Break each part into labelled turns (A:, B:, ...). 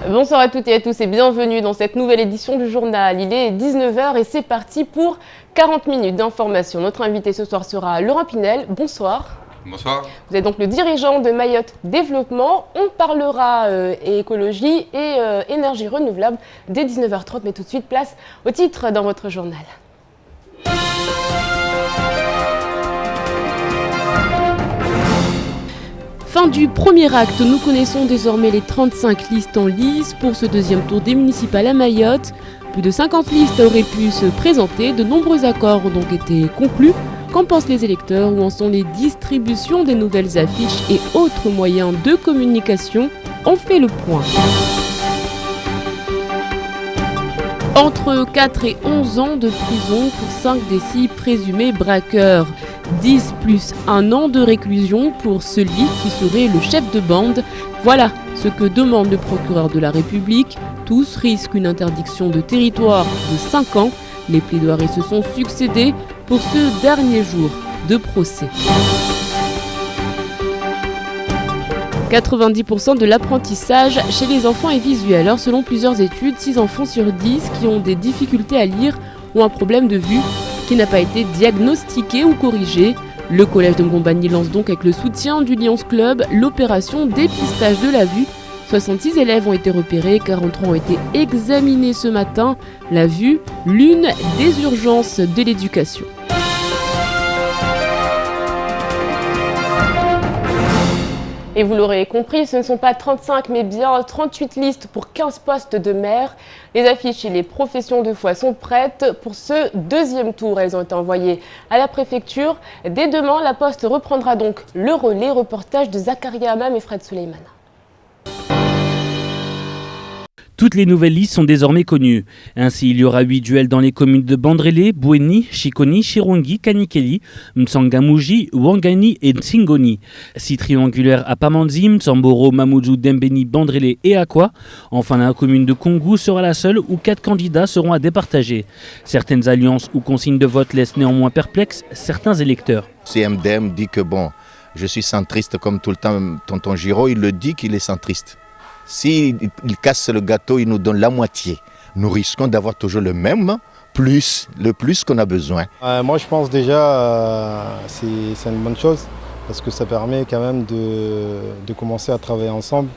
A: Bonsoir à toutes et à tous et bienvenue dans cette nouvelle édition du journal. Il est 19h et c'est parti pour 40 minutes d'information. Notre invité ce soir sera Laurent Pinel. Bonsoir.
B: Bonsoir.
A: Vous êtes donc le dirigeant de Mayotte Développement. On parlera écologie et énergie renouvelable dès 19h30. Mais tout de suite, place au titre dans votre journal. Fin du premier acte, nous connaissons désormais les 35 listes en lice pour ce deuxième tour des municipales à Mayotte. Plus de 50 listes auraient pu se présenter, de nombreux accords ont donc été conclus. Qu'en pensent les électeurs? Où en sont les distributions des nouvelles affiches et autres moyens de communication? On fait le point. Entre 4 et 11 ans de prison pour 5 des 6 présumés braqueurs. 10 plus 1 an de réclusion pour celui qui serait le chef de bande. Voilà ce que demande le procureur de la République. Tous risquent une interdiction de territoire de 5 ans. Les plaidoiries se sont succédées pour ce dernier jour de procès. 90% de l'apprentissage chez les enfants est visuel. Alors, selon plusieurs études, 6 enfants sur 10 qui ont des difficultés à lire ont un problème de vue qui n'a pas été diagnostiqué ou corrigé. Le collège de Ngombani lance donc avec le soutien du Lions Club l'opération dépistage de la vue. 66 élèves ont été repérés, 43 ont été examinés ce matin. La vue, l'une des urgences de l'éducation. Et vous l'aurez compris, ce ne sont pas 35 mais bien 38 listes pour 15 postes de maire. Les affiches et les professions de foi sont prêtes pour ce deuxième tour. Elles ont été envoyées à la préfecture. Dès demain, la Poste reprendra donc le relais. Reportage de Zakaria Hamam et Fred Suleiman.
C: Toutes les nouvelles listes sont désormais connues. Ainsi, il y aura 8 duels dans les communes de Bandrélé, Bouéni, Chikoni, Chirongi, Kanikeli, Mtsangamouji, Ouangani et Tsingoni. 6 triangulaires à Pamanzi, Mtsamboro, Mamoudzou, Dembeni, Bandrélé et Akwa. Enfin, la commune de Kongou sera la seule où 4 candidats seront à départager. Certaines alliances ou consignes de vote laissent néanmoins perplexes certains électeurs.
D: CMDM dit que je suis centriste comme tout le temps, tonton Giraud, il le dit qu'il est centriste. S'il casse le gâteau, il nous donne la moitié. Nous risquons d'avoir toujours le même, le plus qu'on a besoin.
E: Moi je pense déjà c'est une bonne chose parce que ça permet quand même de commencer à travailler ensemble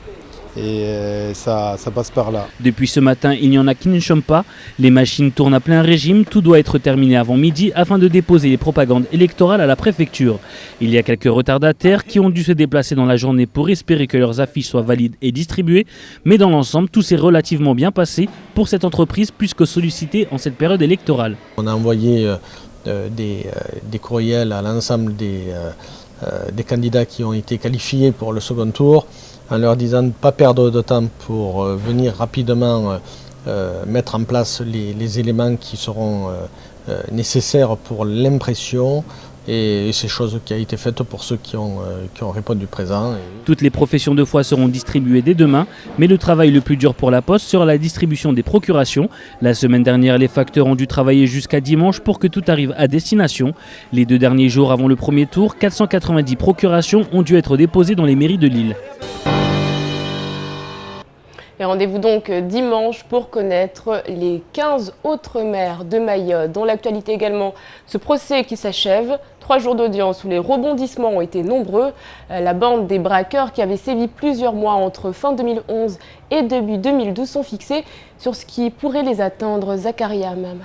E: et ça passe par là.
C: Depuis ce matin, il n'y en a qui ne chôment pas. Les machines tournent à plein régime. Tout doit être terminé avant midi afin de déposer les propagandes électorales à la préfecture. Il y a quelques retardataires qui ont dû se déplacer dans la journée pour espérer que leurs affiches soient valides et distribuées. Mais dans l'ensemble, tout s'est relativement bien passé pour cette entreprise plus que sollicitée en cette période électorale.
F: On a envoyé des courriels à l'ensemble des candidats qui ont été qualifiés pour le second tour, en leur disant de ne pas perdre de temps pour venir rapidement mettre en place les éléments qui seront nécessaires pour l'impression. Et c'est chose qui a été faite pour ceux qui ont répondu présent.
C: Toutes les professions de foi seront distribuées dès demain, mais le travail le plus dur pour la Poste sera la distribution des procurations. La semaine dernière, les facteurs ont dû travailler jusqu'à dimanche pour que tout arrive à destination. Les 2 derniers jours avant le premier tour, 490 procurations ont dû être déposées dans les mairies de l'île.
A: Et rendez-vous donc dimanche pour connaître les 15 autres maires de Mayotte. Dans l'actualité également, ce procès qui s'achève. 3 jours d'audience où les rebondissements ont été nombreux. La bande des braqueurs qui avait sévi plusieurs mois entre fin 2011 et début 2012 sont fixés sur ce qui pourrait les atteindre. Zakaria Hamam.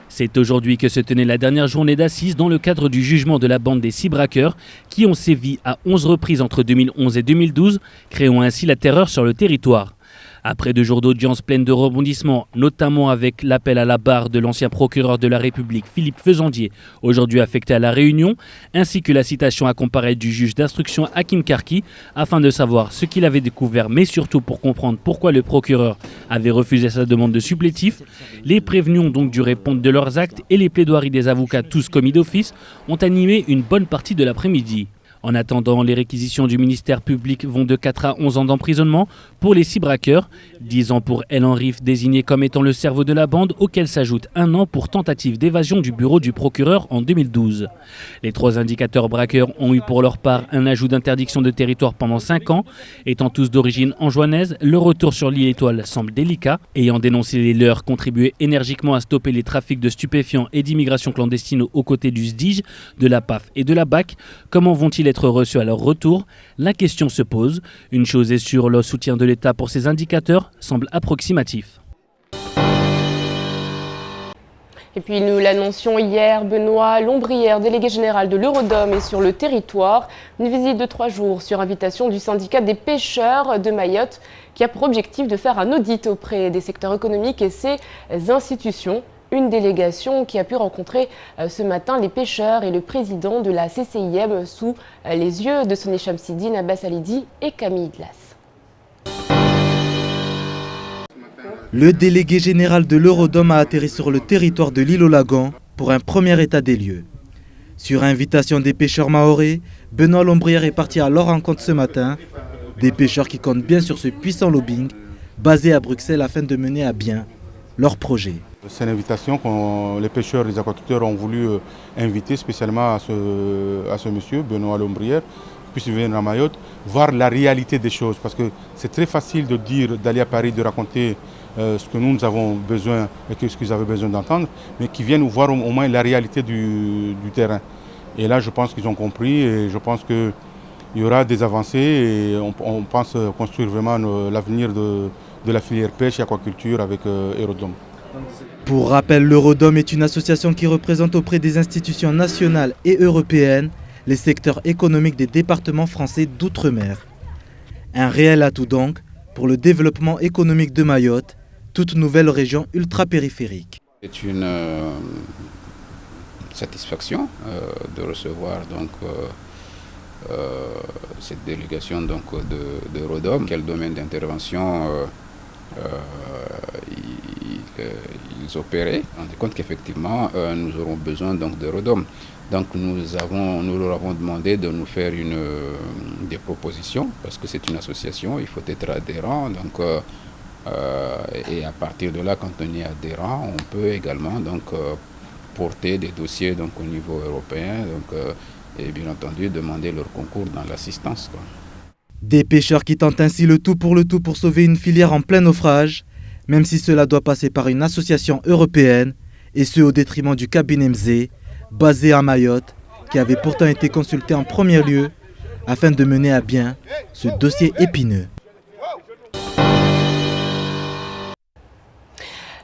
C: C'est aujourd'hui que se tenait la dernière journée d'assises dans le cadre du jugement de la bande des 6 braqueurs qui ont sévi à 11 reprises entre 2011 et 2012, créant ainsi la terreur sur le territoire. Après 2 jours d'audience pleine de rebondissements, notamment avec l'appel à la barre de l'ancien procureur de la République Philippe Fezandier, aujourd'hui affecté à La Réunion, ainsi que la citation à comparaître du juge d'instruction Hakim Karki, afin de savoir ce qu'il avait découvert, mais surtout pour comprendre pourquoi le procureur avait refusé sa demande de supplétif, les prévenus ont donc dû répondre de leurs actes et les plaidoiries des avocats, tous commis d'office, ont animé une bonne partie de l'après-midi. En attendant, les réquisitions du ministère public vont de 4 à 11 ans d'emprisonnement pour les 6 braqueurs, 10 ans pour El Henrif désigné comme étant le cerveau de la bande, auquel s'ajoute 1 an pour tentative d'évasion du bureau du procureur en 2012. Les 3 indicateurs braqueurs ont eu pour leur part un ajout d'interdiction de territoire pendant 5 ans. Étant tous d'origine anjouanaise, le retour sur l'île Étoile semble délicat. Ayant dénoncé les leurs, contribué énergiquement à stopper les trafics de stupéfiants et d'immigration clandestine aux côtés du SDIG, de la PAF et de la BAC, comment vont-ils être reçus à leur retour? La question se pose. Une chose est sûre, le soutien de l'État pour ces indicateurs semble approximatif.
A: Et puis nous l'annoncions hier, Benoît Lombrière, délégué général de l'Eurodom, est sur le territoire. Une visite de 3 jours sur invitation du syndicat des pêcheurs de Mayotte qui a pour objectif de faire un audit auprès des secteurs économiques et ses institutions. Une délégation qui a pu rencontrer ce matin les pêcheurs et le président de la CCIM sous les yeux de Sonia Chamsidine, Abbas Alidi et Camille Glass.
B: Le délégué général de l'Eurodom a atterri sur le territoire de l'île aux Lagans pour un premier état des lieux. Sur invitation des pêcheurs mahorais, Benoît Lombrière est parti à leur rencontre ce matin. Des pêcheurs qui comptent bien sur ce puissant lobbying basé à Bruxelles afin de mener à bien leur projet.
G: C'est une invitation que les pêcheurs et les aquaculteurs ont voulu inviter spécialement à ce monsieur, Benoît Lombrière, puisse venir à Mayotte, voir la réalité des choses. Parce que c'est très facile de dire, d'aller à Paris, de raconter ce que nous avons besoin et ce qu'ils avaient besoin d'entendre, mais qu'ils viennent voir au moins la réalité du terrain. Et là, je pense qu'ils ont compris et je pense qu'il y aura des avancées et on pense construire vraiment l'avenir de la filière pêche et aquaculture avec Eurodom.
B: Pour rappel, l'Eurodom est une association qui représente auprès des institutions nationales et européennes les secteurs économiques des départements français d'outre-mer. Un réel atout donc pour le développement économique de Mayotte, toute nouvelle région ultra-périphérique.
H: C'est une satisfaction de recevoir donc, cette délégation donc, d'Eurodom. Quel domaine d'intervention ils opéraient. On se rend compte qu'effectivement, nous aurons besoin donc, d'Eurodom. Donc nous leur avons demandé de nous faire des propositions, parce que c'est une association, il faut être adhérent. Donc, et à partir de là, quand on est adhérent, on peut également donc, porter des dossiers donc, au niveau européen et bien entendu demander leur concours dans l'assistance.
B: Des pêcheurs qui tentent ainsi le tout pour sauver une filière en plein naufrage, même si cela doit passer par une association européenne, et ce au détriment du cabinet MZ, basé à Mayotte, qui avait pourtant été consulté en premier lieu afin de mener à bien ce dossier épineux.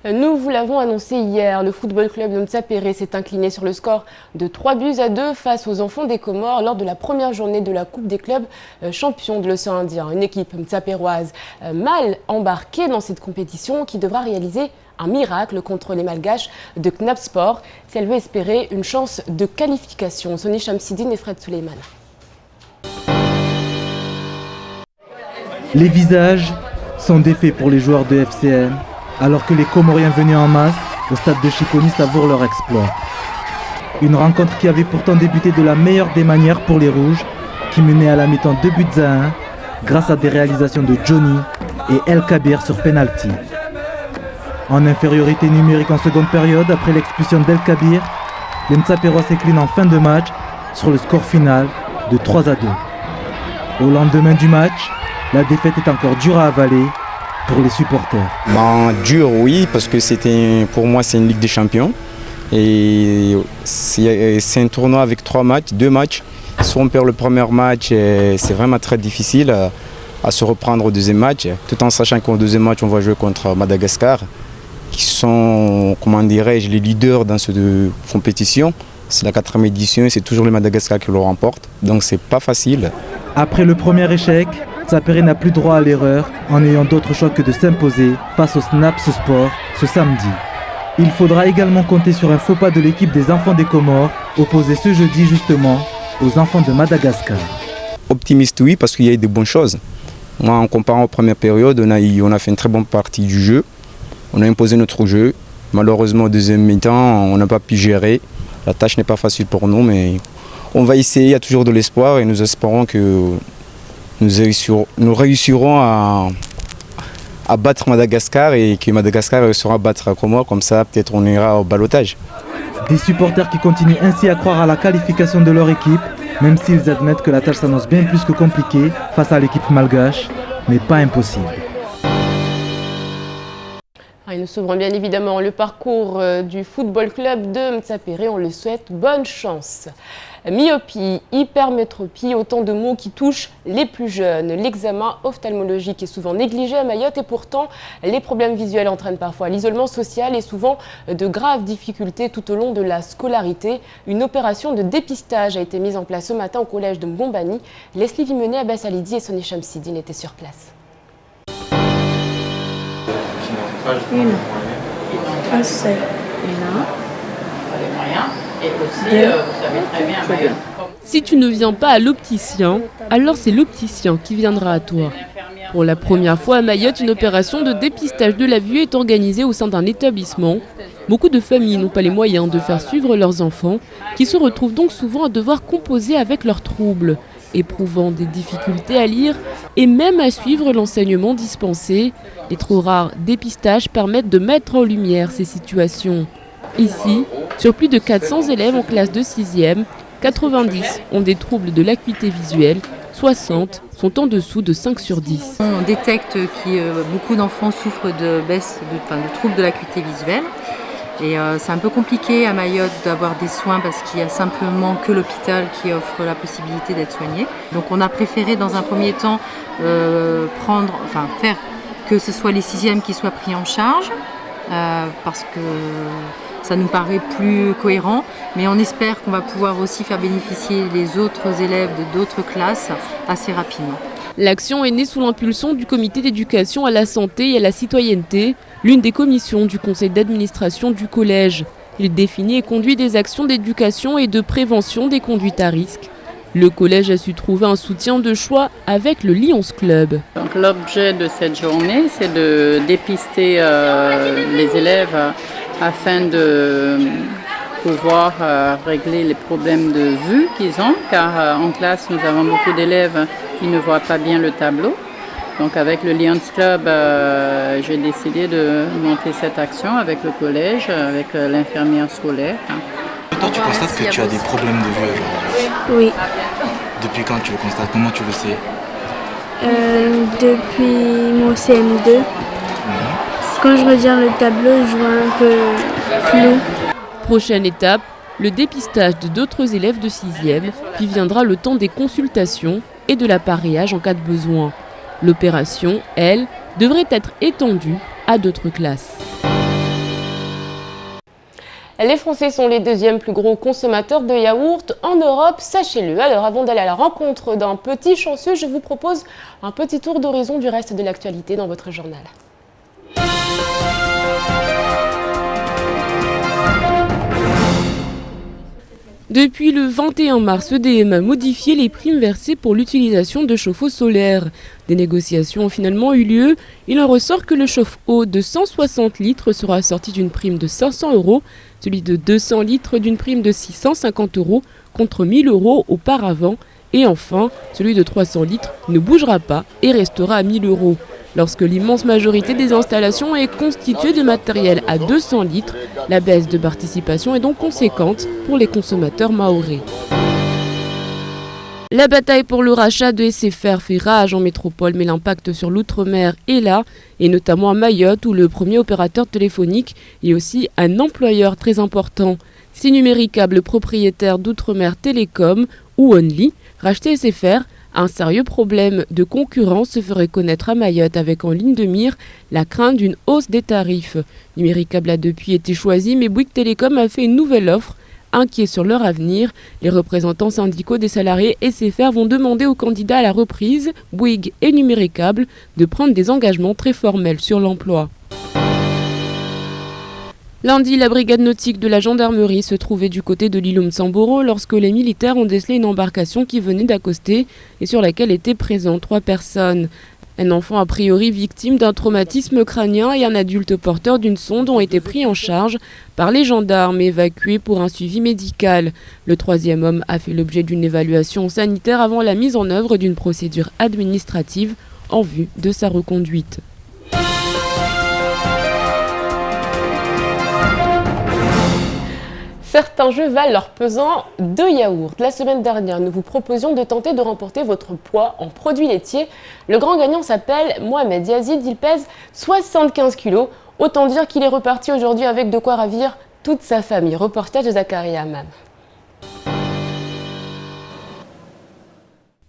A: Nous vous l'avons annoncé hier, le football club de Mtsapéré s'est incliné sur le score de 3-2 face aux enfants des Comores lors de la première journée de la Coupe des clubs champions de l'océan Indien. Une équipe mtsapéroise mal embarquée dans cette compétition qui devra réaliser un miracle contre les Malgaches de Knap Sport si elle veut espérer une chance de qualification. Sonia Chamsidine et Fred Suleiman.
B: Les visages sont défaits pour les joueurs de FCM, alors que les Comoriens venus en masse au stade de Chiconi savourent leur exploit. Une rencontre qui avait pourtant débuté de la meilleure des manières pour les Rouges, qui menaient à la mi-temps 2-1 grâce à des réalisations de Johnny et El Kabir sur penalty. En infériorité numérique en seconde période, après l'expulsion d'El Kabir, les Mtsapérois s'inclinent en fin de match sur le score final de 3-2. Au lendemain du match, la défaite est encore dure à avaler pour les supporters.
I: Dur, oui, parce que pour moi c'est une Ligue des Champions. Et c'est un tournoi avec 2 matchs. Si on perd le premier match, c'est vraiment très difficile à se reprendre au deuxième match. Tout en sachant qu'au deuxième match, on va jouer contre Madagascar, qui sont, comment dirais-je, les leaders dans cette compétition. C'est la 4e édition et c'est toujours le Madagascar qui le remporte. Donc c'est pas facile.
B: Après le premier échec, Mtsapéré n'a plus droit à l'erreur en n'ayant d'autre choix que de s'imposer face au Snaps Sport ce samedi. Il faudra également compter sur un faux pas de l'équipe des enfants des Comores, opposée ce jeudi justement aux enfants de Madagascar.
I: Optimiste oui, parce qu'il y a eu de bonnes choses. Moi, en comparant aux premières périodes, on a fait une très bonne partie du jeu. On a imposé notre jeu. Malheureusement, au deuxième mi-temps, on n'a pas pu gérer. La tâche n'est pas facile pour nous, mais on va essayer, il y a toujours de l'espoir et nous espérons que nous réussirons à battre Madagascar et que Madagascar réussira à battre la Comore, comme ça peut-être on ira au ballottage.
B: Des supporters qui continuent ainsi à croire à la qualification de leur équipe, même s'ils admettent que la tâche s'annonce bien plus que compliquée face à l'équipe malgache, mais pas impossible.
A: Et nous suivrons bien évidemment le parcours du football club de Mtsapéré. On le souhaite bonne chance. Myopie, hypermétropie, autant de mots qui touchent les plus jeunes. L'examen ophtalmologique est souvent négligé à Mayotte et pourtant les problèmes visuels entraînent parfois l'isolement social et souvent de graves difficultés tout au long de la scolarité. Une opération de dépistage a été mise en place ce matin au collège de Mbombani. Leslie Vimenet, Abbas Alidi et Sonia Chamsidine étaient sur place.
J: Un seul. Et aussi, vous savez très bien, Mayotte.
A: Si tu ne viens pas à l'opticien, alors c'est l'opticien qui viendra à toi. Pour la première fois à Mayotte, une opération de dépistage de la vue est organisée au sein d'un établissement. Beaucoup de familles n'ont pas les moyens de faire suivre leurs enfants, qui se retrouvent donc souvent à devoir composer avec leurs troubles, éprouvant des difficultés à lire et même à suivre l'enseignement dispensé. Les trop rares dépistages permettent de mettre en lumière ces situations. Ici, sur plus de 400 élèves en classe de 6e, 90 ont des troubles de l'acuité visuelle, 60 sont en dessous de 5 sur 10.
K: On détecte que beaucoup d'enfants souffrent de baisse de troubles de l'acuité visuelle. Et c'est un peu compliqué à Mayotte d'avoir des soins parce qu'il n'y a simplement que l'hôpital qui offre la possibilité d'être soigné. Donc on a préféré dans un premier temps faire que ce soit les 6e qui soient pris en charge parce que ça nous paraît plus cohérent, mais on espère qu'on va pouvoir aussi faire bénéficier les autres élèves de d'autres classes assez rapidement.
A: L'action est née sous l'impulsion du comité d'éducation à la santé et à la citoyenneté, l'une des commissions du conseil d'administration du collège. Il définit et conduit des actions d'éducation et de prévention des conduites à risque. Le collège a su trouver un soutien de choix avec le Lions Club.
J: Donc, l'objet de cette journée, c'est de dépister les élèves afin de pouvoir régler les problèmes de vue qu'ils ont, car en classe, nous avons beaucoup d'élèves qui ne voient pas bien le tableau. Donc avec le Lions Club, j'ai décidé de monter cette action avec le collège, avec l'infirmière scolaire.
L: Toi, tu constates que tu as des problèmes de vue aujourd'hui?
J: Oui.
L: Depuis quand tu le constates? Comment tu le sais?
J: Depuis mon CM2. Quand je regarde le tableau, je vois un peu flou.
A: Prochaine étape, le dépistage de d'autres élèves de 6e, puis viendra le temps des consultations et de l'appareillage en cas de besoin. L'opération, elle, devrait être étendue à d'autres classes. Les Français sont les deuxièmes plus gros consommateurs de yaourt en Europe, sachez-le. Alors avant d'aller à la rencontre d'un petit chanceux, je vous propose un petit tour d'horizon du reste de l'actualité dans votre journal. Depuis le 21 mars, EDM a modifié les primes versées pour l'utilisation de chauffe-eau solaire. Des négociations ont finalement eu lieu. Il en ressort que le chauffe-eau de 160 litres sera assorti d'une prime de 500 €, celui de 200 litres d'une prime de 650 € contre 1000 € auparavant. Et enfin, celui de 300 litres ne bougera pas et restera à 1000 €. Lorsque l'immense majorité des installations est constituée de matériel à 200 litres, la baisse de participation est donc conséquente pour les consommateurs mahorais. La bataille pour le rachat de SFR fait rage en métropole, mais l'impact sur l'outre-mer est là, et notamment à Mayotte, où le premier opérateur téléphonique est aussi un employeur très important. C'est Numéricable, propriétaire d'Outre-mer Télécom, ou Only, racheter SFR. Un sérieux problème de concurrence se ferait connaître à Mayotte avec en ligne de mire la crainte d'une hausse des tarifs. Numéricable a depuis été choisi, mais Bouygues Télécom a fait une nouvelle offre. Inquiets sur leur avenir, les représentants syndicaux des salariés SFR vont demander aux candidats à la reprise, Bouygues et Numéricable, de prendre des engagements très formels sur l'emploi. Lundi, la brigade nautique de la gendarmerie se trouvait du côté de l'île Mtsamboro lorsque les militaires ont décelé une embarcation qui venait d'accoster et sur laquelle étaient présents 3 personnes. Un enfant a priori victime d'un traumatisme crânien et un adulte porteur d'une sonde ont été pris en charge par les gendarmes et évacués pour un suivi médical. Le troisième homme a fait l'objet d'une évaluation sanitaire avant la mise en œuvre d'une procédure administrative en vue de sa reconduite. Certains jeux valent leur pesant de yaourt. La semaine dernière, nous vous proposions de tenter de remporter votre poids en produits laitiers. Le grand gagnant s'appelle Mohamed Yazid, il pèse 75 kg. Autant dire qu'il est reparti aujourd'hui avec de quoi ravir toute sa famille. Reportage de Zakaria Hammam.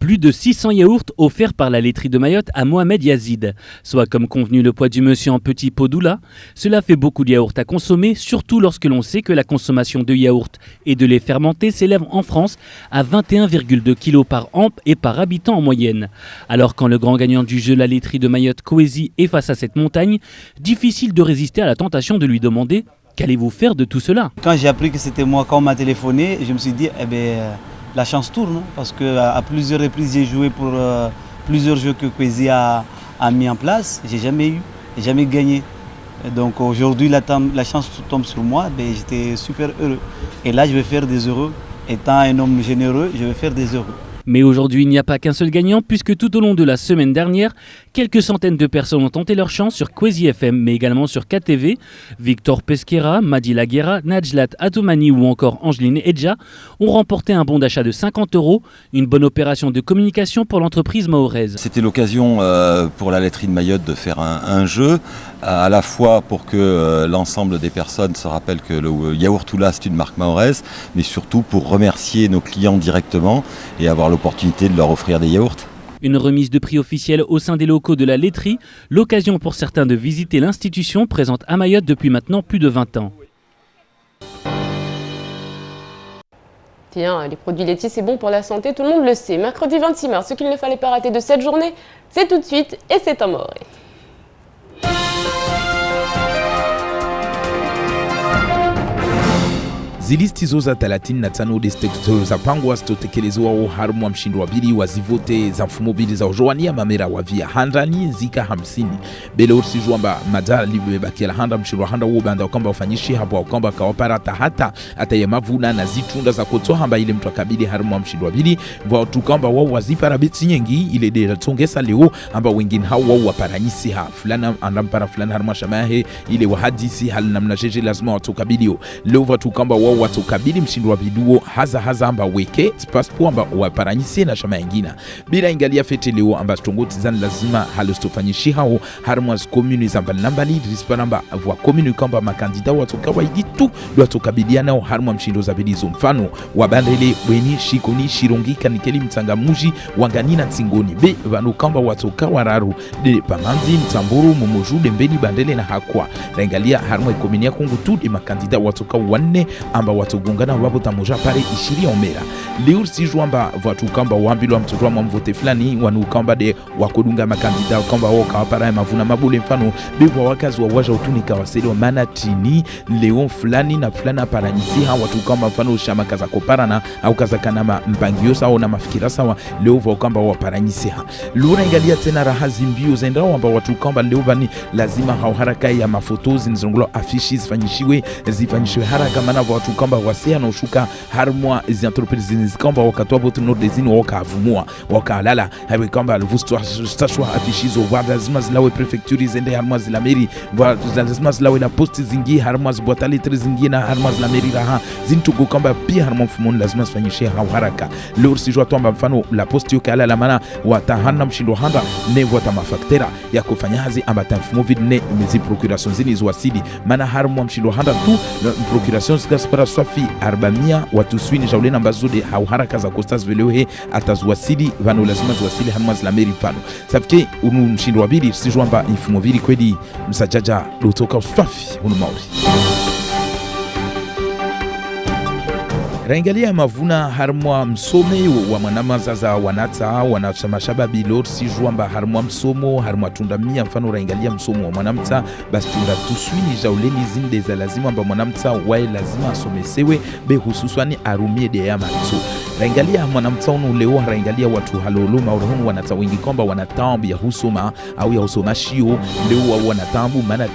C: Plus de 600 yaourts offerts par la laiterie de Mayotte à Mohamed Yazid. Soit comme convenu le poids du monsieur en petit pot doula, cela fait beaucoup de yaourts à consommer, surtout lorsque l'on sait que la consommation de yaourts et de lait fermenté s'élève en France à 21,2 kg par an et par habitant en moyenne. Alors quand le grand gagnant du jeu, la laiterie de Mayotte, Coésie, est face à cette montagne, difficile de résister à la tentation de lui demander « Qu'allez-vous faire de tout cela ?»
M: Quand j'ai appris que c'était moi, quand on m'a téléphoné, je me suis dit la chance tourne, parce qu'à plusieurs reprises, j'ai joué pour plusieurs jeux que Coésie a mis en place. J'ai jamais gagné. Donc aujourd'hui, la chance tombe sur moi, j'étais super heureux. Et là, je vais faire des heureux. Étant un homme généreux, je vais faire des heureux.
C: Mais aujourd'hui, il n'y a pas qu'un seul gagnant, puisque tout au long de la semaine dernière, quelques centaines de personnes ont tenté leur chance sur Coésie FM, mais également sur KTV. Victor Pesquera, Madi Laguera, Najlat Atoumani ou encore Angeline Edja ont remporté un bon d'achat de 50 €, une bonne opération de communication pour l'entreprise mahoraise.
N: C'était l'occasion pour la laiterie de Mayotte de faire un jeu, à la fois pour que l'ensemble des personnes se rappellent que le yaourt Oula c'est une marque mahoraise, mais surtout pour remercier nos clients directement et avoir l'opportunité de leur offrir des yaourts.
C: Une remise de prix officielle au sein des locaux de la laiterie, l'occasion pour certains de visiter l'institution présente à Mayotte depuis maintenant plus de 20 ans.
A: Tiens, les produits laitiers c'est bon pour la santé, tout le monde le sait. Mercredi 26 mars, ce qu'il ne fallait pas rater de cette journée, c'est tout de suite et c'est en Mahorais.
O: Zilisti za 35 district za pangwa zitotekelezwa harmu wa mshindi wa pili wa zivote za mfumo mbili za ujoania mamera wa via handani zika 50 bele ursi juamba madara libebakia la handa mshindi wa handa ubanda kwamba ufanyishi hapo kwamba kawaparata hata ya mavuna na zitunda za kutoa hamba ile mtu akabili harmu wa mshindi wa pili wa tukamba wao wazipara beti nyingi ile de tongesa leo amba wengine hao wao waparanyisi ha fulana andampara fulana harmu shamahe ile wahadisi hal namna jeje lazima watukabilio leo watu kamba wao watukabili mshindi wa biduo haza amba weke paspo amba waparanyisi na shama ingina bila ingalia fete leo amba stongoti zan lazima halostofanyishi hao harmaz commune zamba nambali risparamba wa commune kamba makandida watokawa iditu watukabiliana nao harmwa mshindo za bilizo mfano wabandele bweni shikoni shirongi kanikeli mtangamuji wanganina tsingoni be vanu kamba watokawa raru de pamanzi mtamburu momoju dembeni bandele na hakwa ingalia harmwa commune ya Kongo tu de makandida watokawa wanne amba watugungana wapo tamoja pare 20 omera leo si juamba watu kamba waambilwa mtoto wa mvote fulani wanu kamba de wakodunga makandida kamba wao kawapara mavuna mabule mfano bebo wakazi wa waja utunika waseli wa manatini leo fulani na fulana paranyisi hawa watu kamba mfano shama kaza koparana au kaza kana mpangio sawa na mafikira sawa leo wa kamba wa paranyisi ha lura ingalia tena rahazi mbio zendao amba watu kamba leo bani lazima hao haraka ya mafoto zinzongulo afishi zifanyishiwe haraka maana watu kamba wasia na ushuka harmwa zi entreprise kamba wakatoa botu no dezini wakavumua wakalala hawe kamba alvustwa stashwa afishizo lazima zilawe prefecture zende harmwa zila meri lazima zilawe na posti zingi harmwa zibwata letri zingi na harmwa zila meri raha zintugo kamba pia harmwa mfumoni lazima zifanyishe haraka leo sijua tuamba mfano la posti yokala la mana watahana mshindo handa ne wata mafaktera ya kufanya hazi ambata mfumo vidne mezi procuration zini zwasidi mana harmwa mshindo handa tu procuration zikaspara swafi 400 watu swini jaulena mbazude hau haraka za kostas velewe atazwasili vano lazima zwasili harmwa zila meri mfano safike unu mshindo wa bili sijuamba mfumo vili kweli msajaja lutoka swafi unu mauri Raingalia mavuna harmwa msome wa mwanamaza za wanata wanashamashaba bilor si juamba harmwa msomo harmwa tunda mia mfano raingalia msomo wa mwanamta basi tunda tuswini jauleni zinde za lazima amba mwanamta wae lazima asomesewe be hususwani arumie de ya matso raingalia mwanamtaunu leo raingalia watu halolo maurahunu wanata wengi kwamba wanatambu ya husoma au ya husoma shio leo wanatambu maana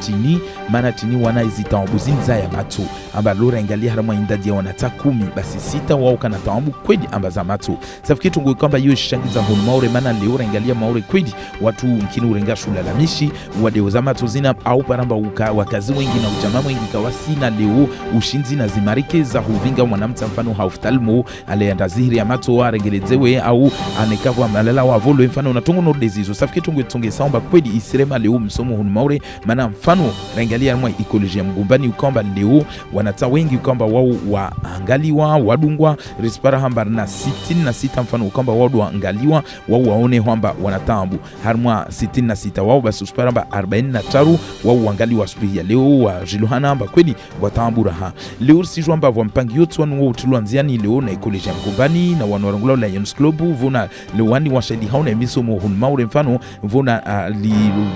O: tini wanaizitambu zinza ya matu amba lo raingalia harama indadi ya wanata 10 basi 6 wao kana tambu kweli amba za matu safiki tungu kwamba hiyo shangiza hunu maure maana leo raingalia maure kweli watu mkini urenga shula la mishi wadeo za matu zina au paramba wakazi wengi na ujamaa wengi kawasina leo ushinzi na zimarike za huvinga mwanamta mfano hauftalmo ale zihiri ya mato wa regelezewe au anekavwa malala wa volo mfano unatungu no dezizo safiki tunge saomba kweli isirema leo msomo hunu maure maana mfano rangalia mwa ekolojia mgumbani ukomba leo wanata wengi ukomba wao waangaliwa wadungwa rispara hamba na 66 mfano ukomba wao waangaliwa wao waone kwamba wanatambu harmwa 66 wao basi rispara hamba 43 wao waangaliwa subihi leo wa jilohana hamba kweli watambu raha leo sijua hamba wampangi yote wanu wao tuluanziani leo na ekolojia mgumbani na wanuarangula la Lions Club vuna lewani wa shali hauna emisomo hunu maure mfano vuna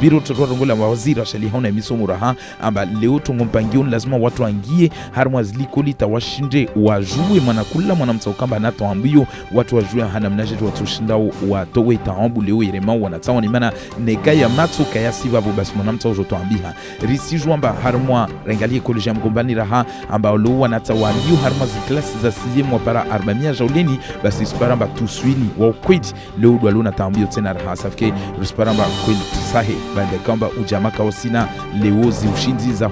O: biro tutuarangula wa waziri wa shali hauna emisomo raha amba leo tungompangioni lazima watu angie harmwa zilikoli tawashinde wajue manakula mwanamta ukamba nato ambiyo watu wajue hana mnajetu watu shindao watowe taambu leo irema wanatawa ni mana negaya matu kaya siva basi mwanamta ujoto ambiha risiju amba harmwa rengalie kolejia mgombani raha amba leo wanatawa ambiyo harmwa ziklasi za 6e para 400 jauleni basi sparamba tuswini wa ukwidi leo dwaluna taambiyo tena raha safike risparamba kweli tusahe bande kamba ujamaka wasina leozi ushinzi za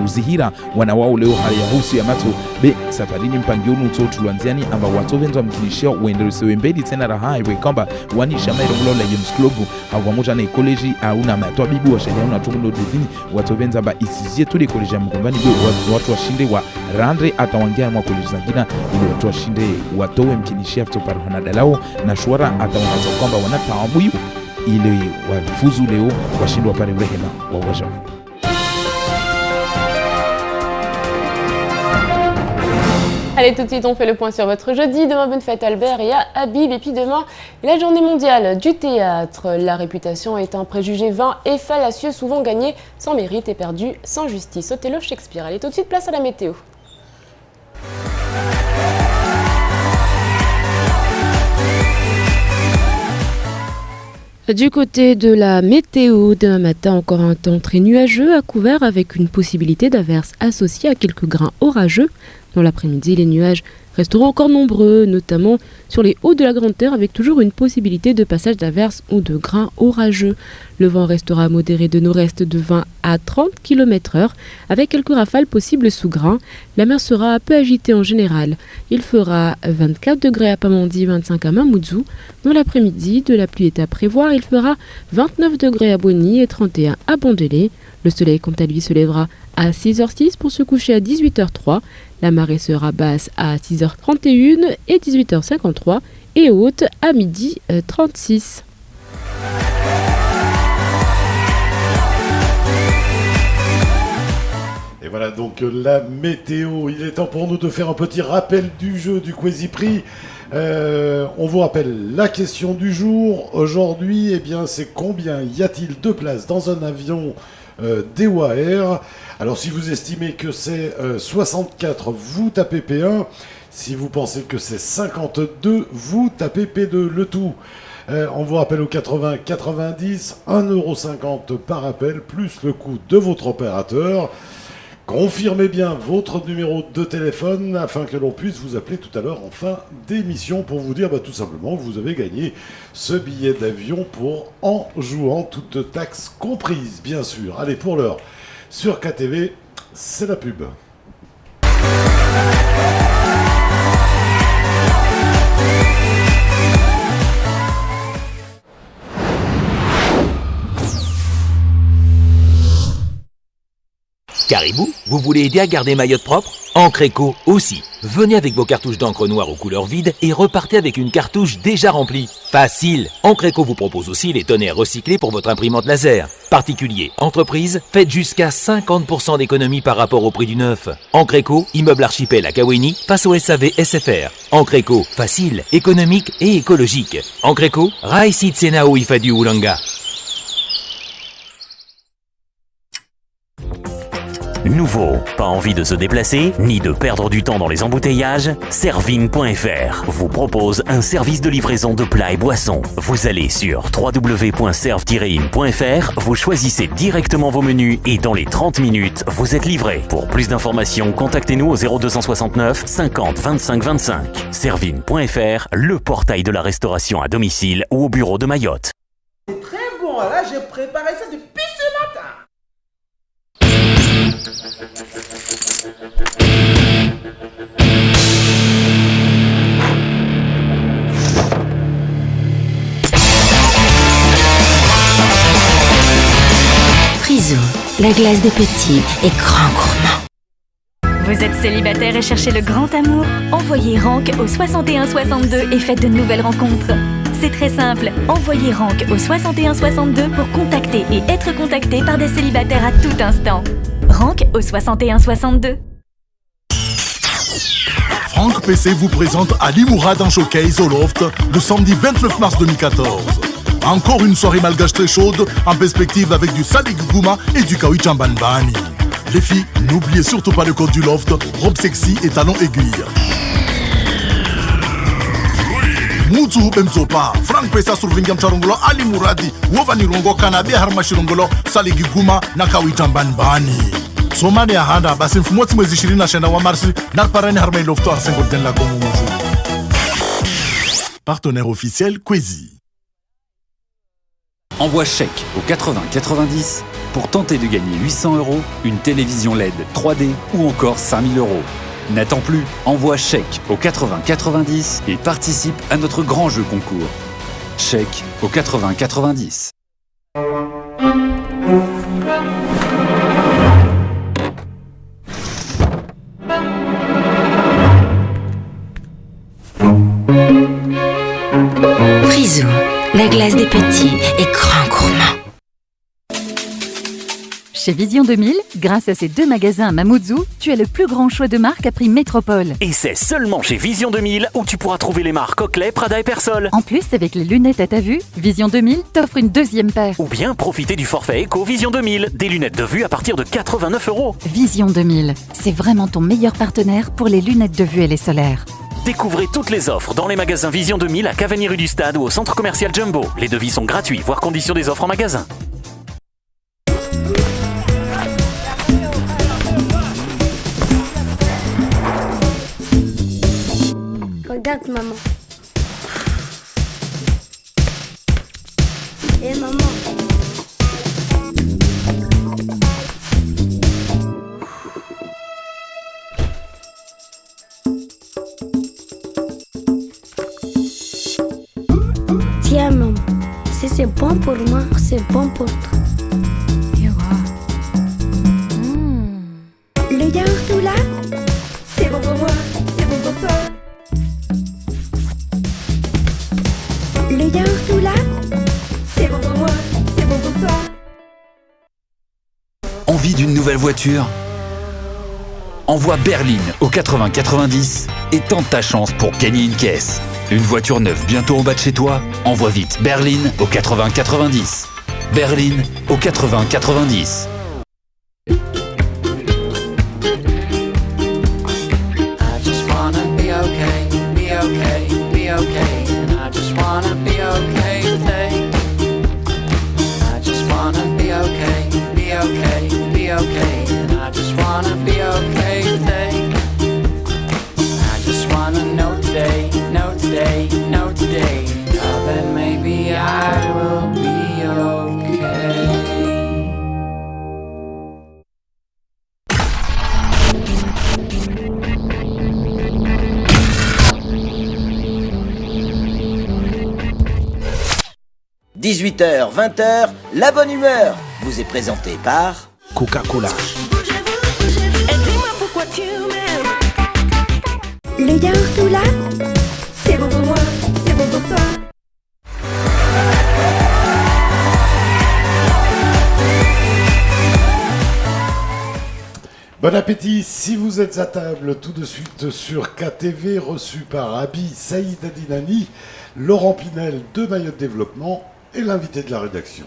O: uzihira wana wao leo hali ya husu ya mato be safarini mpangionu to tulanziani amba watu venza mkinishia uendeleze mbedi tena raha iwe kwamba wanisha mairo mlo la Lions Club au pamoja na college au na matoa bibi wa sheria na tungo dizini watu venza amba isizie tu college ya mgombani be watu washinde wa randre atawangia mwa college zingine ili watu washinde watowe mkinishia to parhana dalao na shwara atawanza kwamba wanataambu ile wafuzu leo washindwa pale rehema wa wajabu.
A: Allez, tout de suite, on fait le point sur votre jeudi. Demain, bonne fête Albert et à Habib. Et puis demain, la journée mondiale du théâtre. La réputation est un préjugé vain et fallacieux, souvent gagné sans mérite et perdu sans justice. Othello Shakespeare. Allez, tout de suite, place à la météo. Du côté de la météo, demain matin, encore un temps très nuageux à couvert avec une possibilité d'averses associées à quelques grains orageux. Dans l'après-midi, les nuages resteront encore nombreux, notamment sur les hauts de la Grande Terre, avec toujours une possibilité de passage d'averses ou de grains orageux. Le vent restera modéré de nord-est de 20 à 30 km/h, avec quelques rafales possibles sous grains. La mer sera un peu agitée en général. Il fera 24 degrés à Pamandzi, 25 à Mamoudzou. Dans l'après-midi, de la pluie est à prévoir. Il fera 29 degrés à Boni et 31 à Bandélé. Le soleil, quant à lui, se lèvera à 6h06 pour se coucher à 18h03. La marée sera basse à 6h31 et 18h53 et haute à midi 36.
P: Et voilà donc la météo. Il est temps pour nous de faire un petit rappel du jeu du Quasi Prix. On vous rappelle la question du jour. Aujourd'hui, eh bien, c'est combien y a-t-il de places dans un avion d'Ewa Air? Alors si vous estimez que c'est 64, vous tapez P1. Si vous pensez que c'est 52, vous tapez P2, le tout. On vous rappelle au 80 90, 1,50€ par appel, plus le coût de votre opérateur. Confirmez bien votre numéro de téléphone afin que l'on puisse vous appeler tout à l'heure en fin d'émission pour vous dire tout simplement que vous avez gagné ce billet d'avion pour En Jouant, toutes taxes comprises, bien sûr. Allez, pour l'heure, sur KTV, c'est la pub.
Q: Caribou, vous voulez aider à garder Mayotte propre? Encre Éco aussi. Venez avec vos cartouches d'encre noire aux couleurs vides et repartez avec une cartouche déjà remplie. Facile. Encre Éco vous propose aussi les tonnerres recyclés pour votre imprimante laser. Particuliers, entreprises, faites jusqu'à 50% d'économie par rapport au prix du neuf. Encre Éco, immeuble archipel à Kaweni, face au SAV SFR. Encre Éco, facile, économique et écologique. Encre Éco, Raisi Tsenao Ifadu Ulanga.
R: nouveau. Pas envie de se déplacer, ni de perdre du temps dans les embouteillages? Servin.fr vous propose un service de livraison de plats et boissons. Vous allez sur www.serve-in.fr, vous choisissez directement vos menus et dans les 30 minutes, vous êtes livré. Pour plus d'informations, contactez-nous au 0269 50 25 25. Servin.fr, le portail de la restauration à domicile ou au bureau de Mayotte.
S: C'est très bon, là j'ai préparé ça depuis ce matin.
T: Frisou, la glace des petits et grands gourmands.
U: Vous êtes célibataire et cherchez le grand amour? Envoyez Rank au 6162 et faites de nouvelles rencontres. C'est très simple, envoyez Rank au 6162 pour contacter et être contacté par des célibataires à tout instant. Rank au 6162.
V: Franck PC vous présente Ali Mourad en showcase au Loft le samedi 29 mars 2014. Encore une soirée malgache très chaude en perspective avec du Salig Gouma et du Kawi Chambanbani. Les filles, n'oubliez surtout pas le code du Loft, robe sexy et talons aiguilles. Mutsu Bemzopa, Frank Pesa Survingam Charongolo, Ali Mouradi, Wovani Rongo Kanabe Harmashirongolo, Saligi Guma, Nakawi Chambanbani. Somani Ahanda, Basim Fumoti Mwezi na Shena wa Marsi, Narparani Harmay Lofto Arsengol Den la Gomuju. Partenaire officiel, Kwezi.
W: Envoie chèque au 80-90 pour tenter de gagner 800 €, une télévision LED 3D ou encore 5000 €. N'attends plus, envoie chèque au 80-90 et participe à notre grand jeu concours. Chèque au 80-90.
T: Frisou, la glace des petits et grands gourmands.
X: Chez Vision 2000, grâce à ces 2 magasins à Mamoudzou, tu as le plus grand choix de marques à prix métropole.
R: Et c'est seulement chez Vision 2000 où tu pourras trouver les marques Oakley, Prada et Persol.
X: En plus, avec les lunettes à ta vue, Vision 2000 t'offre une 2e paire.
R: Ou bien profiter du forfait Eco Vision 2000, des lunettes de vue à partir de 89 €.
X: Vision 2000, c'est vraiment ton meilleur partenaire pour les lunettes de vue et les solaires.
R: Découvrez toutes les offres dans les magasins Vision 2000 à Cavani rue du Stade ou au centre commercial Jumbo. Les devis sont gratuits, voire conditions des offres en magasin.
Y: Regarde maman. Et maman. Tiens maman, si c'est bon pour moi, c'est bon pour toi. Le yaourt tout là, c'est bon pour moi, c'est bon pour toi. Le yaourt tout là, c'est bon pour moi, c'est bon pour toi.
W: Envie d'une nouvelle voiture? Envoie Berline au 80-90 et tente ta chance pour gagner une caisse. Une voiture neuve bientôt en bas de chez toi? Envoie vite Berline au 80-90. Berline au 80-90.
Z: « 18h, 20h, la bonne humeur vous est présentée par
O: Coca-Cola.
Y: Le yaourt tout là, c'est bon pour moi, c'est bon pour toi.
P: Bon appétit, si vous êtes à table tout de suite sur KTV, reçu par Abi Saïd Adinani, Laurent Pinel de Mayotte Développement et l'invité de la rédaction.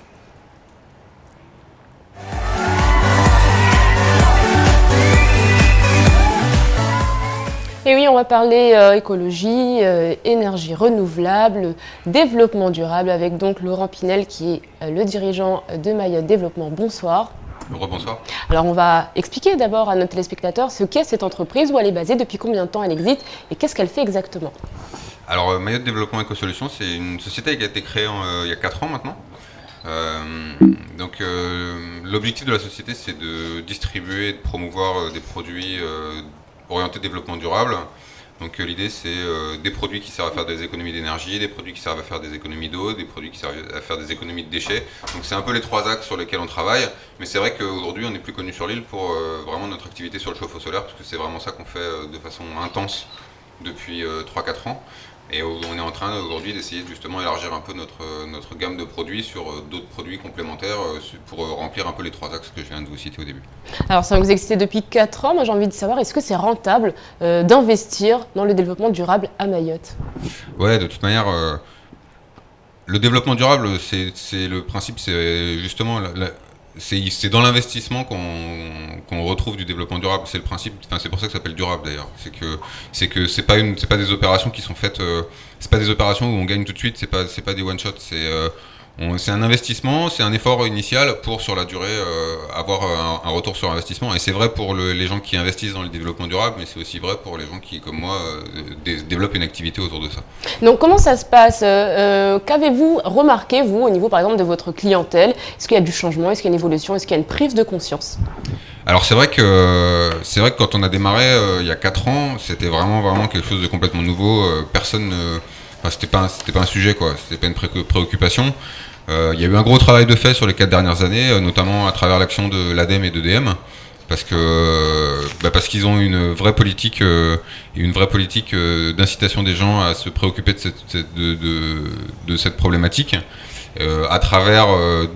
A: Et oui, on va parler écologie, énergie renouvelable, développement durable avec donc Laurent Pinel qui est le dirigeant de Mayotte Développement. Bonsoir.
D: Rebonsoir.
A: Alors on va expliquer d'abord à nos téléspectateurs ce qu'est cette entreprise, où elle est basée, depuis combien de temps elle existe et qu'est-ce qu'elle fait exactement.
D: Alors Mayotte Développement Éco-Solutions, c'est une société qui a été créée il y a 4 ans maintenant. L'objectif de la société, c'est de distribuer et de promouvoir des produits orientés développement durable. Donc l'idée, c'est des produits qui servent à faire des économies d'énergie, des produits qui servent à faire des économies d'eau, des produits qui servent à faire des économies de déchets. Donc c'est un peu les 3 axes sur lesquels on travaille. Mais c'est vrai qu'aujourd'hui, on est plus connu sur l'île pour vraiment notre activité sur le chauffe-eau solaire, parce que c'est vraiment ça qu'on fait de façon intense depuis 3-4 ans. Et on est en train aujourd'hui d'essayer justement d'élargir un peu notre gamme de produits sur d'autres produits complémentaires pour remplir un peu les 3 axes que je viens de vous citer au début.
A: Alors ça vous existe depuis 4 ans, moi j'ai envie de savoir, est-ce que c'est rentable d'investir dans le développement durable à Mayotte?
D: Ouais, de toute manière, le développement durable, c'est le principe, c'est justement c'est dans l'investissement qu'on retrouve du développement durable. C'est le principe. Enfin, c'est pour ça que ça s'appelle durable d'ailleurs. C'est que c'est pas des opérations qui sont faites. C'est pas des opérations où on gagne tout de suite. C'est pas des one shot. C'est un investissement. C'est un effort initial pour sur la durée avoir un retour sur investissement. Et c'est vrai pour les gens qui investissent dans le développement durable, mais c'est aussi vrai pour les gens qui, comme moi, développent une activité autour de ça.
A: Donc comment ça se passe? Qu'avez-vous remarqué, vous, au niveau par exemple de votre clientèle? Est-ce qu'il y a du changement? Est-ce qu'il y a une évolution? Est-ce qu'il y a une prise de conscience?
D: Alors c'est vrai que quand on a démarré il y a 4 ans, c'était vraiment quelque chose de complètement nouveau. C'était pas un sujet, quoi. C'était pas une préoccupation. Il y a eu un gros travail de fait sur les 4 dernières années, notamment à travers l'action de l'ADEME et d'EDM, parce qu'ils ont une vraie politique d'incitation des gens à se préoccuper de cette problématique, à travers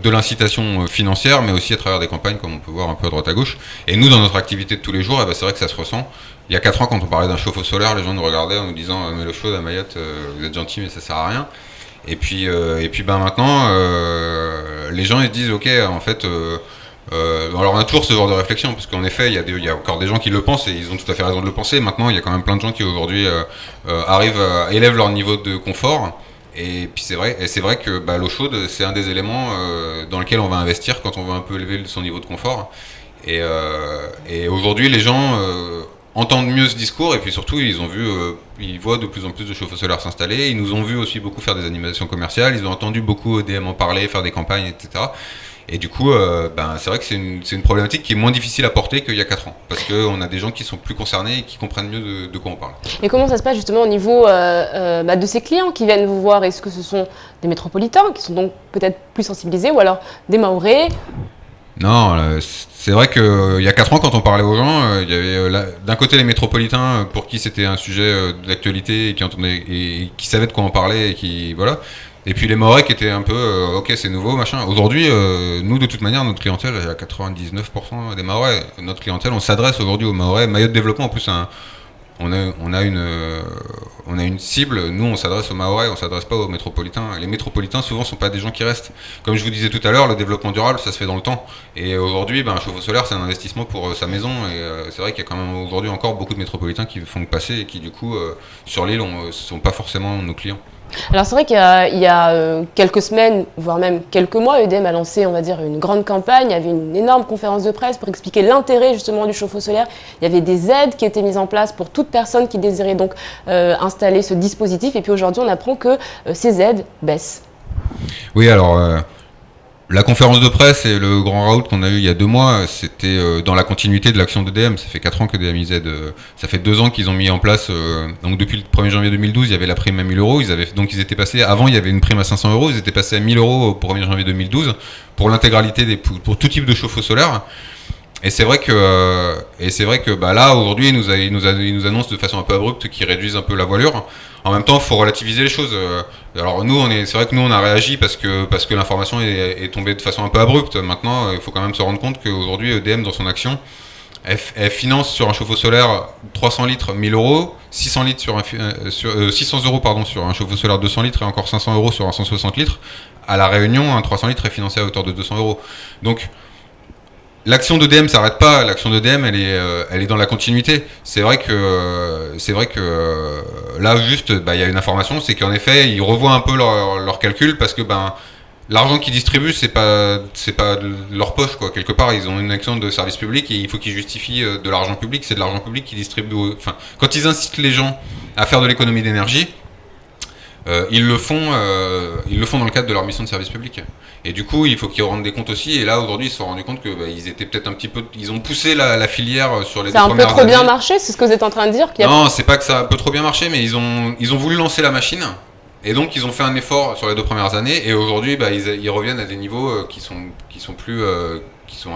D: de l'incitation financière, mais aussi à travers des campagnes comme on peut voir un peu à droite à gauche. Et nous, dans notre activité de tous les jours, c'est vrai que ça se ressent. Il y a 4 ans, quand on parlait d'un chauffe-eau solaire, les gens nous regardaient en nous disant mais l'eau chaude à Mayotte, vous êtes gentils, mais ça sert à rien. Et puis maintenant, les gens ils se disent ok, en fait, alors on a toujours ce genre de réflexion, parce qu'en effet, il y a encore des gens qui le pensent et ils ont tout à fait raison de le penser. Maintenant, il y a quand même plein de gens qui aujourd'hui élèvent leur niveau de confort. Et puis c'est vrai que l'eau chaude, c'est un des éléments dans lequel on va investir quand on veut un peu élever son niveau de confort. Et aujourd'hui, les gens entendent mieux ce discours, et puis surtout ils voient de plus en plus de chauffe-eau solaires s'installer. Ils nous ont vu aussi beaucoup faire des animations commerciales, ils ont entendu beaucoup EDM en parler, faire des campagnes, etc. Et du coup, c'est vrai que c'est une problématique qui est moins difficile à porter qu'il y a 4 ans, parce qu'on a des gens qui sont plus concernés et qui comprennent mieux de quoi on parle.
A: Et comment ça se passe justement au niveau de ces clients qui viennent vous voir? Est-ce que ce sont des métropolitains qui sont donc peut-être plus sensibilisés, ou alors des Mahorais?
D: Non, c'est vrai qu'il y a 4 ans, quand on parlait aux gens, il y avait d'un côté les métropolitains pour qui c'était un sujet d'actualité et qui savaient de quoi on parlait et qui voilà. Et puis les Mahorais qui étaient un peu ok, c'est nouveau, machin. Aujourd'hui, nous de toute manière, notre clientèle est à 99% des Mahorais. Notre clientèle, on s'adresse aujourd'hui aux Mahorais. Mayotte Développement, en plus, on a une cible. Nous, on s'adresse aux Mahorais, on s'adresse pas aux métropolitains. Les métropolitains, souvent, sont pas des gens qui restent. Comme je vous disais tout à l'heure, le développement durable, ça se fait dans le temps. Et aujourd'hui, un chauffe-eau solaire, c'est un investissement pour sa maison. Et c'est vrai qu'il y a quand même aujourd'hui encore beaucoup de métropolitains qui font que passer et qui, du coup, sur l'île, sont pas forcément nos clients.
A: Alors c'est vrai qu'il y a quelques semaines, voire même quelques mois, EDM a lancé, on va dire, une grande campagne. Il y avait une énorme conférence de presse pour expliquer l'intérêt justement du chauffe-eau solaire. Il y avait des aides qui étaient mises en place pour toute personne qui désirait donc installer ce dispositif. Et puis aujourd'hui, on apprend que ces aides baissent.
D: Oui, alors la conférence de presse et le grand raout qu'on a eu il y a 2 mois, c'était dans la continuité de l'action d'EDM. Ça fait 4 ans que EDM ça fait 2 ans qu'ils ont mis en place, donc depuis le 1er janvier 2012, il y avait la prime à 1000 euros. Ils étaient passés, avant il y avait une prime à 500 euros, ils étaient passés à 1000 euros au 1er janvier 2012 pour l'intégralité pour tout type de chauffe-eau solaire. Et c'est vrai que là aujourd'hui ils nous annoncent de façon un peu abrupte qu'ils réduisent un peu la voilure. En même temps, il faut relativiser les choses. Alors c'est vrai que nous on a réagi parce que l'information est tombée de façon un peu abrupte. Maintenant, il faut quand même se rendre compte qu'aujourd'hui EDM dans son action, elle finance sur un chauffe-eau solaire 300 litres 1000 euros, 600 litres sur 600 euros pardon sur un chauffe-eau solaire 200 litres et encore 500 euros sur un 160 litres. À la Réunion, un 300 litres est financé à hauteur de 200 euros. Donc l'action d'EDM s'arrête pas. L'action d'EDM, elle est dans la continuité. C'est vrai que là, juste, il y a une information, c'est qu'en effet, ils revoient un peu leur calcul parce que l'argent qu'ils distribuent, c'est pas de leur poche, quoi. Quelque part, ils ont une action de service public et il faut qu'ils justifient de l'argent public. C'est de l'argent public qu'ils distribuent. Enfin, quand ils incitent les gens à faire de l'économie d'énergie, ils le font dans le cadre de leur mission de service public. Et du coup, il faut qu'ils rendent des comptes aussi. Et là, aujourd'hui, ils se sont rendus compte que ils étaient peut-être un petit peu, ils ont poussé la filière sur les 2 premières années.
A: Ça a un peu trop bien marché, c'est ce que vous êtes en train de dire
D: Non, c'est pas que ça a un peu trop bien marché, mais ils ont voulu lancer la machine. Et donc ils ont fait un effort sur les 2 premières années et aujourd'hui ils reviennent à des niveaux qui sont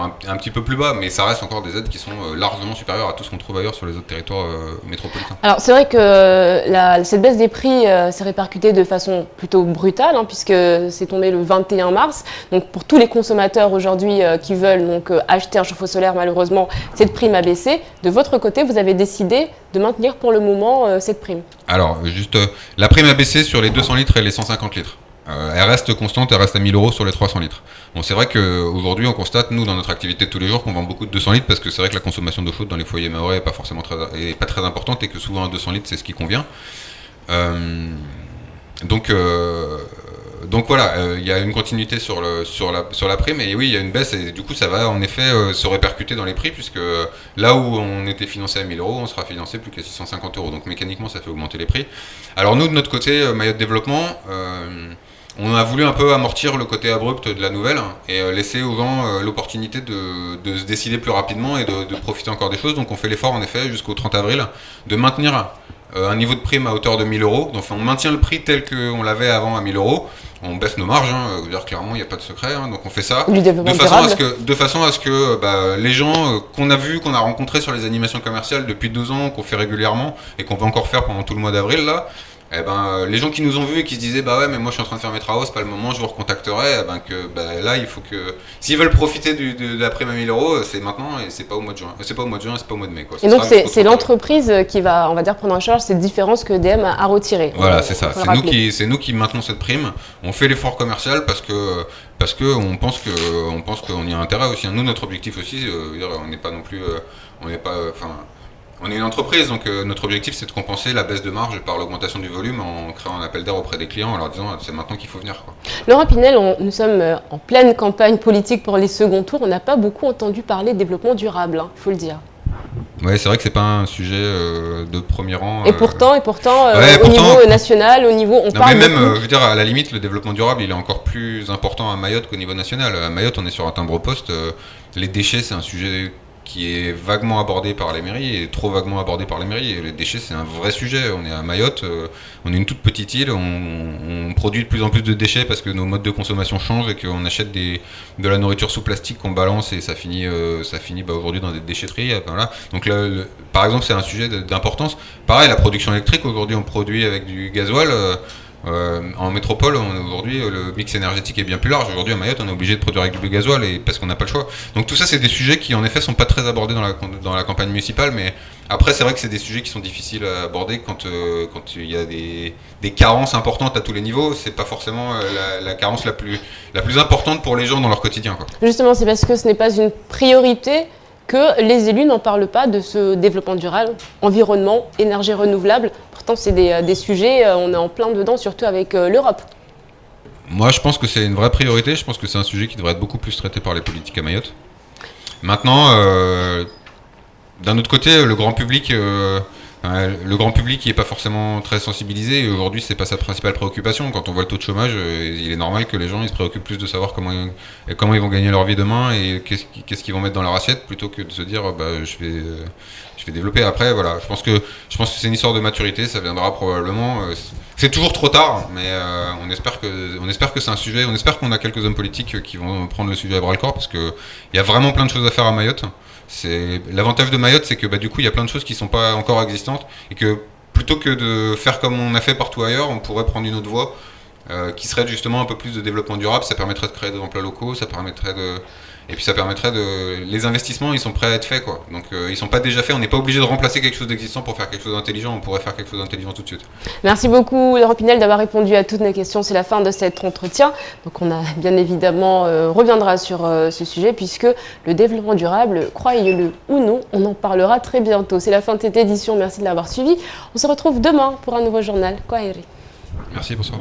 D: un petit peu plus bas, mais ça reste encore des aides qui sont largement supérieures à tout ce qu'on trouve ailleurs sur les autres territoires métropolitains.
A: Alors c'est vrai que cette baisse des prix s'est répercutée de façon plutôt brutale, puisque c'est tombé le 21 mars. Donc pour tous les consommateurs aujourd'hui qui veulent acheter un chauffe-eau solaire, malheureusement cette prime a baissé. De votre côté, vous avez décidé de maintenir pour le moment cette prime.
D: Alors juste, la prime a baissé sur les 200 litres et les 150 litres. Elle reste constante, elle reste à 1000 € sur les 300 litres. Bon, c'est vrai qu'aujourd'hui, on constate, nous, dans notre activité de tous les jours, qu'on vend beaucoup de 200 litres parce que c'est vrai que la consommation d'eau chaude dans les foyers mahorais est pas très importante et que souvent, 200 litres, c'est ce qui convient. Donc voilà, il y a une continuité sur la prime et oui, il y a une baisse et du coup, ça va en effet se répercuter dans les prix puisque là où on était financé à 1000 €, on sera financé plus qu'à 650 €. Donc mécaniquement, ça fait augmenter les prix. Alors nous, de notre côté, Mayotte Développement, on a voulu un peu amortir le côté abrupt de la nouvelle et laisser aux gens l'opportunité de se décider plus rapidement et de profiter encore des choses. Donc on fait l'effort en effet jusqu'au 30 avril de maintenir un niveau de prime à hauteur de 1000 €. Donc on maintient le prix tel qu'on l'avait avant à 1000 €. On baisse nos marges, clairement il n'y a pas de secret, donc on fait ça de façon à ce que les gens qu'on a rencontrés sur les animations commerciales depuis 2 ans, qu'on fait régulièrement et qu'on va encore faire pendant tout le mois d'avril là, les gens qui nous ont vus et qui se disaient ouais mais moi je suis en train de faire mes travaux, c'est pas le moment, je vous recontacterai, là il faut que s'ils veulent profiter de la prime à 1000 €, c'est maintenant et c'est pas au mois de juin, c'est pas au mois de mai quoi.
A: Et donc c'est l'entreprise qui va, on va dire, prendre en charge cette différence que EDM a retirée.
D: Voilà, c'est ça, c'est nous qui maintenons cette prime. On fait l'effort commercial parce que on pense qu'on y a intérêt aussi. Nous, notre objectif aussi, on n'est pas non plus, on est une entreprise, donc notre objectif c'est de compenser la baisse de marge par l'augmentation du volume en créant un appel d'air auprès des clients en leur disant c'est maintenant qu'il faut venir, quoi.
A: Laurent Pinel, nous sommes en pleine campagne politique pour les seconds tours. On n'a pas beaucoup entendu parler de développement durable, il faut le dire.
D: Ouais, c'est vrai que c'est pas un sujet de premier rang.
A: Et pourtant, au niveau national, au niveau, on parle
D: mais même,
A: beaucoup.
D: je veux dire, à la limite, le développement durable, il est encore plus important à Mayotte qu'au niveau national. À Mayotte, on est sur un timbre-poste. Les déchets, c'est un sujet qui est vaguement abordé par les mairies et trop vaguement abordé par les mairies. Et les déchets, c'est un vrai sujet. On est à Mayotte, on est une toute petite île, on produit de plus en plus de déchets parce que nos modes de consommation changent et qu'on achète de la nourriture sous plastique qu'on balance et ça finit aujourd'hui dans des déchetteries. Voilà. Donc là, par exemple, c'est un sujet d'importance. Pareil, la production électrique, aujourd'hui, on produit avec du gasoil. En métropole, aujourd'hui, le mix énergétique est bien plus large. Aujourd'hui, à Mayotte, on est obligé de produire avec du gasoil parce qu'on n'a pas le choix. Donc tout ça, c'est des sujets qui, en effet, sont pas très abordés dans la campagne municipale. Mais après, c'est vrai que c'est des sujets qui sont difficiles à aborder quand il y a des carences importantes à tous les niveaux. C'est pas forcément la carence la plus importante pour les gens dans leur quotidien, quoi.
A: Justement, c'est parce que ce n'est pas une priorité que les élus n'en parlent pas de ce développement durable, environnement, énergie renouvelable. Pourtant, c'est des sujets, on est en plein dedans, surtout avec l'Europe.
D: Moi, je pense que c'est une vraie priorité. Je pense que c'est un sujet qui devrait être beaucoup plus traité par les politiques à Mayotte. Maintenant, d'un autre côté, le grand public qui n'est pas forcément très sensibilisé, et aujourd'hui c'est pas sa principale préoccupation. Quand on voit le taux de chômage, il est normal que les gens ils se préoccupent plus de savoir comment ils vont gagner leur vie demain et qu'est-ce qu'ils vont mettre dans leur assiette plutôt que de se dire je vais développer. Après voilà, je pense que c'est une histoire de maturité, ça viendra probablement. C'est toujours trop tard, mais on espère que c'est un sujet. On espère qu'on a quelques hommes politiques qui vont prendre le sujet à bras le corps parce que il y a vraiment plein de choses à faire à Mayotte. L'avantage de Mayotte, c'est que du coup il y a plein de choses qui sont pas encore existantes et que plutôt que de faire comme on a fait partout ailleurs, on pourrait prendre une autre voie qui serait justement un peu plus de développement durable. Ça permettrait de créer des emplois locaux, ça permettrait de... Et puis ça permettrait de... Les investissements, ils sont prêts à être faits, quoi. Donc ils sont pas déjà faits, on n'est pas obligé de remplacer quelque chose d'existant pour faire quelque chose d'intelligent, on pourrait faire quelque chose d'intelligent tout de suite.
A: Merci beaucoup Laurent Pinel d'avoir répondu à toutes nos questions. C'est la fin de cet entretien. Donc on a bien évidemment reviendra sur ce sujet puisque le développement durable, croyez-le ou non, on en parlera très bientôt. C'est la fin de cette édition, merci de l'avoir suivi. On se retrouve demain pour un nouveau journal. Kwaheri.
D: Merci, bonsoir.